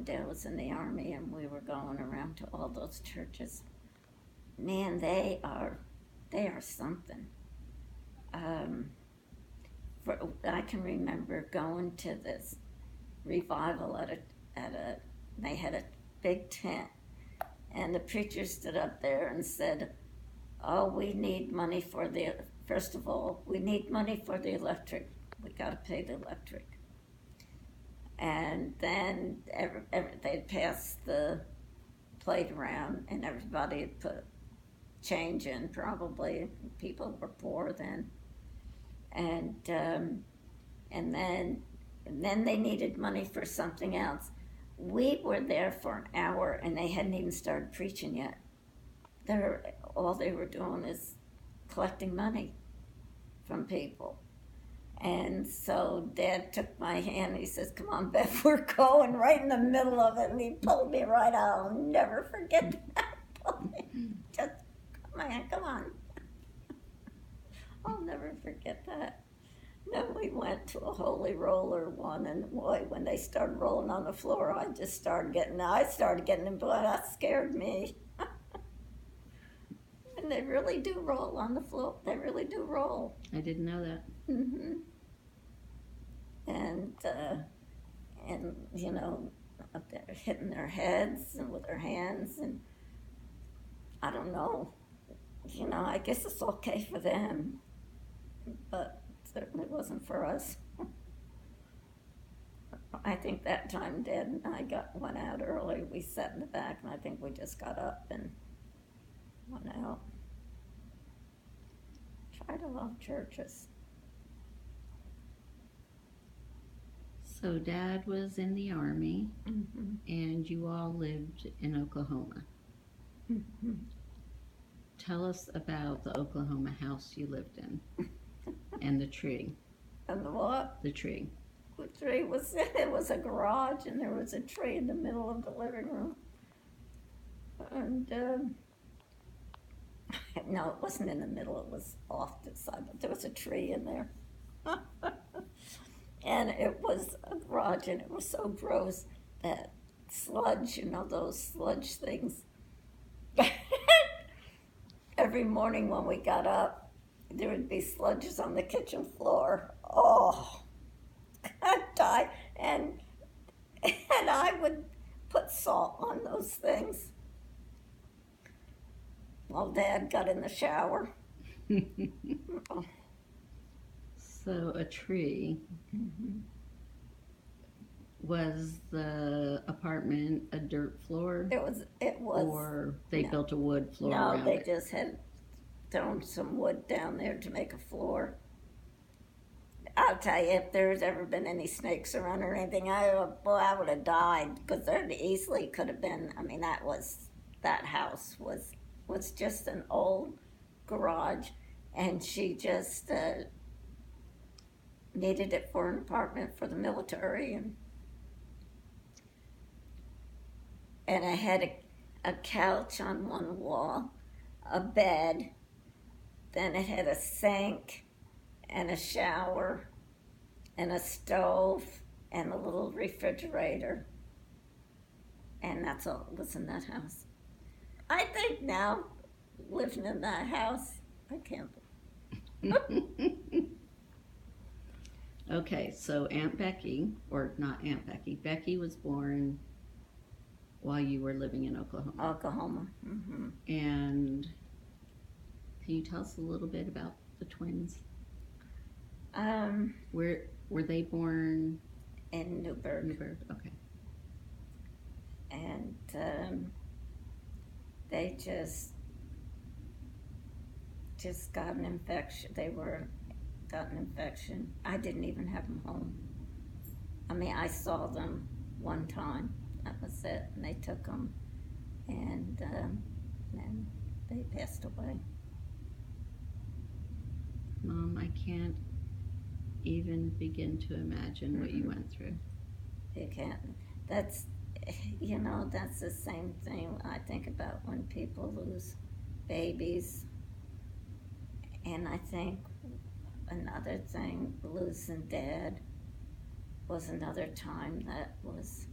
Dad was in the Army and we were going around to all those churches. Man, they are something. I can remember going to this revival they had a big tent, and the preacher stood up there and said, "Oh, we need money first of all, we need money for the electric. We got to pay the electric." And then they'd pass the plate around, and everybody had put change in. Probably people were poor then, and then they needed money for something else. We were there for an hour, and they hadn't even started preaching yet. All they were doing is collecting money from people. And so Dad took my hand and he says, "Come on, Beth, we're going," right in the middle of it, and he pulled me right out. I'll never forget that. Just, man, come on. I'll never forget that. Then we went to a Holy Roller one, and boy, when they started rolling on the floor, I started getting in blood. That scared me. And they really do roll on the floor. They really do roll. I didn't know that. Mm-hmm. And you know, up there hitting their heads and with their hands, and I don't know. You know, I guess it's okay for them, but certainly wasn't for us. I think that time Dad and I went out early. We sat in the back, and I think we just got up and went out. Try to love churches. So Dad was in the Army, Mm-hmm. and you all lived in Oklahoma. Mm-hmm. Tell us about the Oklahoma house you lived in and the tree. And the what? The tree. The tree it was a garage, and there was a tree in the middle of the living room. And no, it wasn't in the middle, it was off to the side, but there was a tree in there. And it was a garage, and it was so gross that sludge, you know, those sludge things. Every morning when we got up, there would be sludges on the kitchen floor. Oh, I'd die. And I would put salt on those things while Dad got in the shower. So a tree. Mm-hmm. Was the apartment a dirt floor? It was. Or they no. built a wood floor No, around they it? just had thrown some wood down there to make a floor. I'll tell you, if there's ever been any snakes around or anything, I would have died, because there easily could have been. I mean, that house was just an old garage, and she just needed it for an apartment for the military, and I had a couch on one wall, a bed, then it had a sink and a shower and a stove and a little refrigerator. And that's all that was in that house. I think now, living in that house, I can't. Okay, so Aunt Becky, or not Aunt Becky, Becky was born while you were living in Oklahoma. Oklahoma. Mm-hmm. And can you tell us a little bit about the twins? Where were they born? In Newburgh. Newburgh, okay. And they just got an infection. Got an infection. I didn't even have them home. I mean, I saw them one time. That was it. And they took them, and then they passed away. Mom, I can't even begin to imagine what you went through. You can't. That's the same thing I think about when people lose babies. And I think another thing, losing Dad was another time that was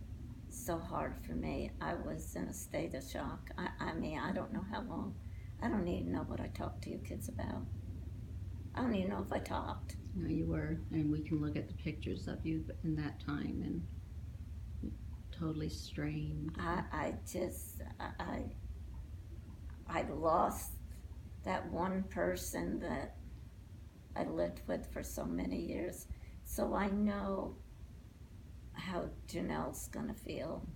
so hard for me. I was in a state of shock. I mean, I don't know how long. I don't even know what I talked to you kids about. I don't even know if I talked. No, you were, and we can look at the pictures of you in that time and totally strained. I just, I lost that one person that I lived with for so many years. So I know how Janelle's gonna feel.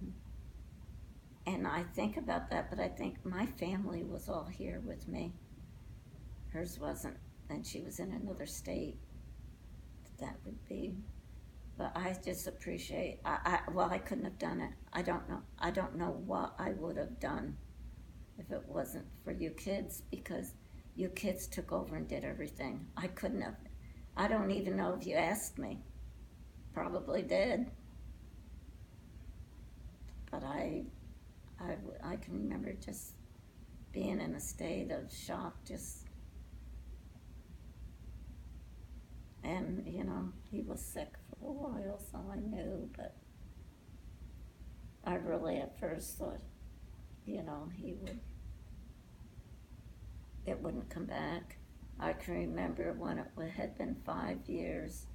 And I think about that, but I think my family was all here with me. Hers wasn't, and she was in another state. That would be, but I just appreciate, well, I couldn't have done it. I don't know what I would have done if it wasn't for you kids, because you kids took over and did everything. I couldn't have. I don't even know if you asked me. Probably did. But I can remember just being in a state of shock, and he was sick for a while, so I knew, but I really at first thought, it wouldn't come back. I can remember when it had been 5 years,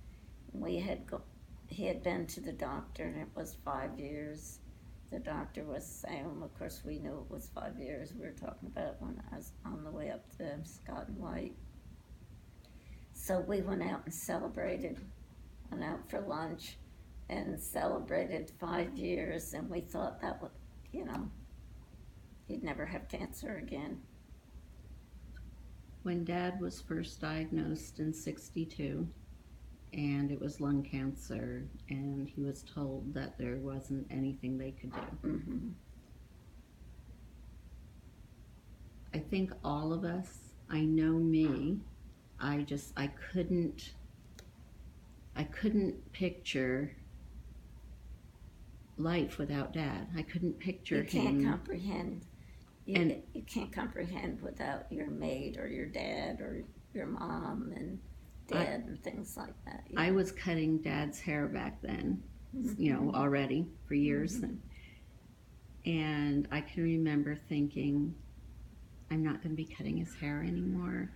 he had been to the doctor, and it was 5 years. The doctor was saying, of course we knew it was 5 years. We were talking about it when I was on the way up to Scott and White. So we went out and went out for lunch and celebrated 5 years, and we thought that would, he'd never have cancer again. When Dad was first diagnosed in 62, and it was lung cancer, and he was told that there wasn't anything they could do. Mm-hmm. I think all of us, I know me, I couldn't picture life without Dad. I couldn't picture You can't him. comprehend. You can't comprehend without your maid or your dad or your mom and dad and things like that. I was cutting Dad's hair back then, already for years. Mm-hmm. And I can remember thinking, I'm not going to be cutting his hair anymore.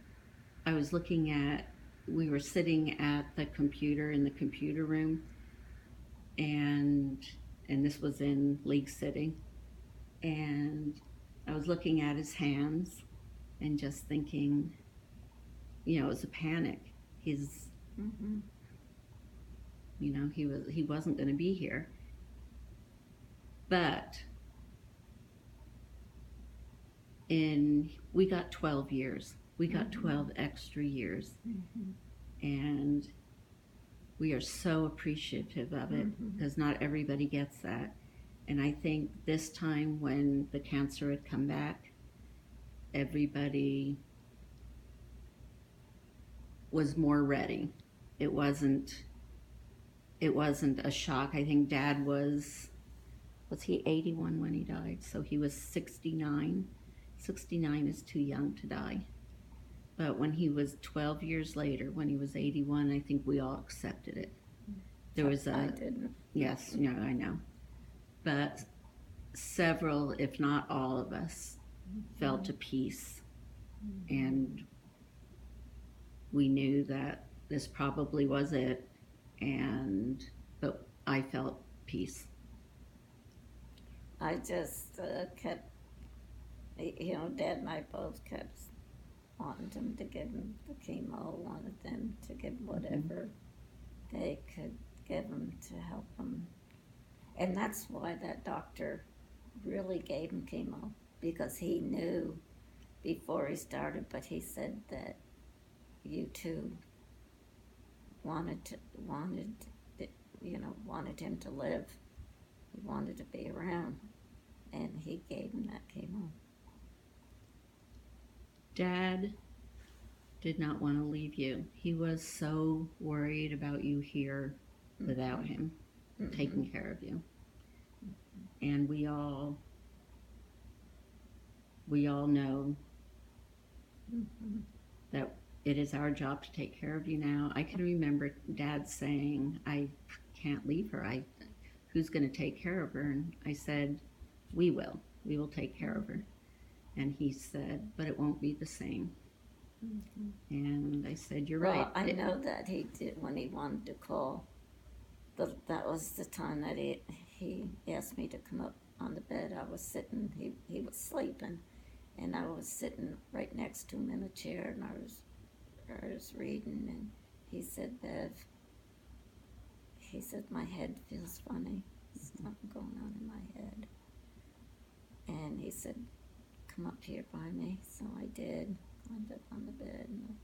We were sitting at the computer in the computer room, and this was in League City, and I was looking at his hands and just thinking, it was a panic. Mm-hmm. He wasn't going to be here. But we got 12 years. We got 12 extra years. Mm-hmm. And we are so appreciative of it, because not everybody gets that. And I think this time when the cancer had come back, everybody was more ready. It wasn't a shock. I think Dad was he 81 when he died? So he was 69. 69 is too young to die. But when he was 12 years later, when he was 81, I think we all accepted it. There was I didn't. Yes, I know. But several, if not all of us, felt at peace. And we knew that this probably was it. But I felt peace. I just kept, Dad and I both kept wanting them to give him the chemo, wanted them to give whatever they could give him to help him. And that's why that doctor really gave him chemo, because he knew before he started, but he said that you two wanted him to live. He wanted to be around, and he gave him that chemo. Dad did not want to leave you. He was so worried about you here without him taking care of you. And we all know that it is our job to take care of you now. I can remember Dad saying, I can't leave her. who's going to take care of her? And I said, we will. We will take care of her. And he said, but it won't be the same. And I said, you're right. Well, I know that he did when he wanted to call. That was the time that he asked me to come up on the bed. I was sitting, he was sleeping, and I was sitting right next to him in a chair, and I was reading, and he said, Bev, he said, my head feels funny. Something going on in my head. And he said, come up here by me. So I did. Climbed up on the bed and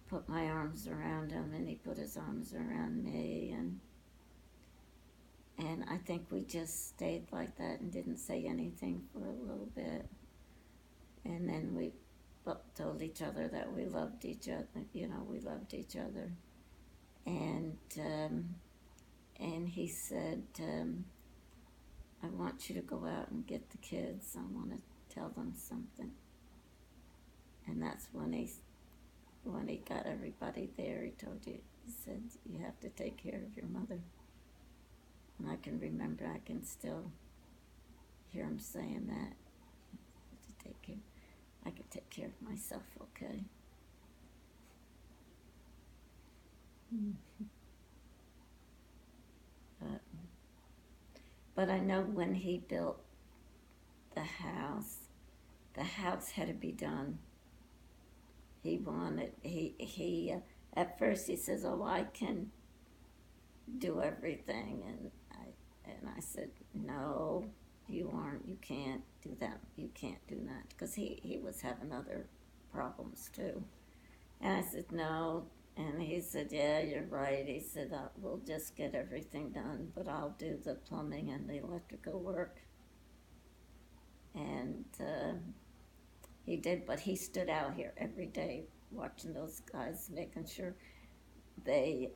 put my arms around him, and he put his arms around me, and I think we just stayed like that and didn't say anything for a little bit. And then we both told each other that we loved each other, we loved each other. And he said, I want you to go out and get the kids. I want to tell them something. And that's when he got everybody there. He told you, he said, you have to take care of your mother. And I can remember, I can still hear him saying that. I can take care of myself, okay? But I know when he built the house had to be done. He at first he says, oh, I can do everything, and I said, no, you can't do that, because he was having other problems too. And I said, no, and he said, yeah, you're right. He said, we'll just get everything done, but I'll do the plumbing and the electrical work. And he did, but he stood out here every day watching those guys, making sure they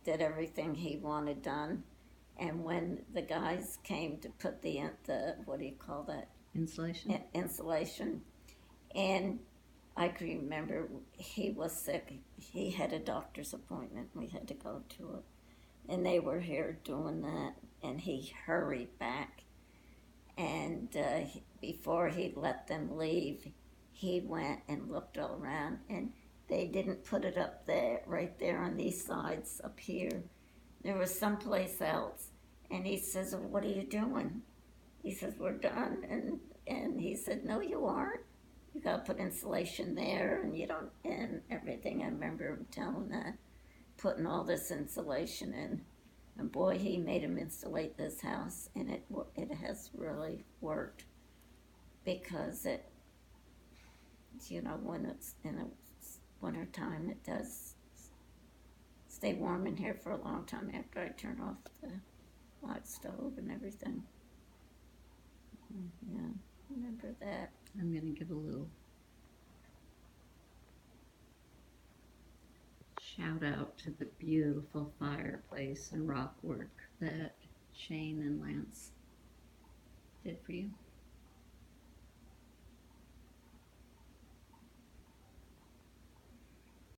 did everything he wanted done. And when the guys came to put the what do you call that? Insulation. Insulation. And I can remember he was sick. He had a doctor's appointment. We had to go to it. And they were here doing that. And he hurried back. And before he let them leave, he went and looked all around. And they didn't put it up there, right there on these sides up here. There was someplace else. And he says, well, what are you doing? He says, we're done. And he said, no, you aren't. You got to put insulation there, and you don't, and everything. I remember him telling that, putting all this insulation in. And boy, he made him insulate this house, and it has really worked, because it, when it's in the winter time, it does stay warm in here for a long time after I turn off the hot stove and everything. Yeah, remember that. I'm going to give a little shout out to the beautiful fireplace and rock work that Shane and Lance did for you.